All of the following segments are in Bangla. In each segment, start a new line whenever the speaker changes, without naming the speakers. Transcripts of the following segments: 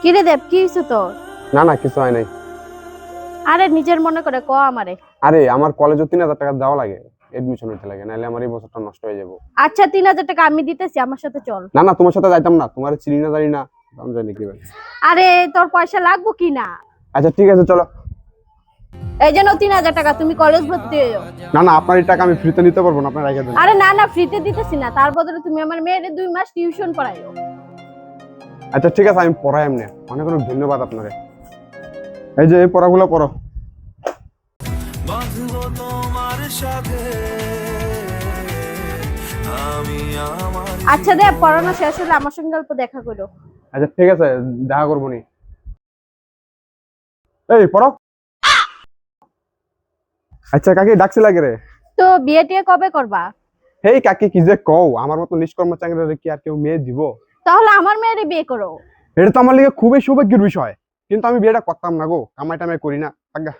কি রে দেব, কি হইছে তোর?
না না কিছু হয় নাই।
আরে নিজের মনে করে ক আমারে।
আরে আমার কলেজে 3000 টাকা দেওয়া লাগে, এডমিশন হইতে লাগে, নাহলে আমার এই বছরটা নষ্ট হয়ে যাবো।
আচ্ছা 3000 টাকা আমি দিতেছি, আমার সাথে চল।
না না তোমার সাথে যাইতাম না, তোমার চিনি না জানি না, আমি জানি কি ভাই।
আরে তোর পয়সা লাগবো কি না?
আচ্ছা ঠিক আছে চলো।
এই জন্য 3000 টাকা, তুমি কলেজ ভর্তি হইও।
না না আপনার এই টাকা আমি ফ্রিতে নিতে পারবো না, আপনার রেখে দেন।
আরে না না, ফ্রিতে দিতেছি না, তার বদলে তুমি আমার মেয়েরে 2 মাস টিউশন পড়াইও।
আচ্ছা ঠিক আছে আমি পড়াই এমনি, অনেক অনেক ধন্যবাদ আপনাকে। এই যে এই পড়াগুলো পড়ো।
আচ্ছা দেব, পড়ানো শেষ হলে আমার সঙ্গে অল্প দেখা করো।
আচ্ছা ঠিক আছে দেখা করবো নি। এই পড়ো। আচ্ছা কাকি ডাকছি লাগে রে।
তো বিয়ে টিয়ে কবে করবা?
হেই কাকি কি যে কও, আমার মতো নিষ্কর্ম চাকরি কি আর কেউ মেয়ে দিব?
তাহলে আমার মেয়েরে বিয়ে করো।
এটা তো আমার লিগে খুবই সৌভাগ্যের বিষয়, কিন্তু আমি বিয়েটা করতাম না গো, কামাই টামাই করি না। আজ্ঞা।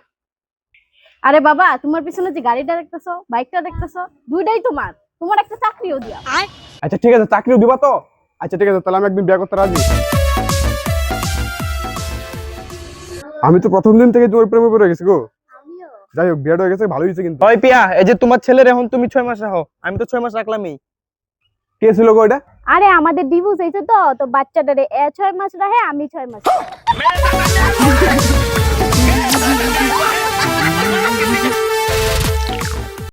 আরে বাবা, তোমার পিছনে যে গাড়িটা দেখতেছো, বাইকটা দেখতেছো, দুইটাই তোমার। তোমার একটা চাকরিও দিয়া।
আচ্ছা ঠিক আছে চাকরিও দিবা তো? আচ্ছা ঠিক আছে তাহলে আমি একদিন বিয়ে করতে রাজি। আমি তো প্রথম দিন থেকে তোমার প্রেমে পড়ে গেছি গো। যাই হোক বিয়েটা হয়ে গেছে, ভালো হয়েছে। কিন্তু
ওই পিয়া, এই যে তোমার ছেলের এখন তুমি 6 মাস রাখো, আমি তো 6 মাস রাখলামই।
কে ছিল গো এটা?
আরে আমাদের ডিভোর্স হয়েছে তো, তো বাচ্চাটারে 6 মাস রাখে, আমি 6 মাস।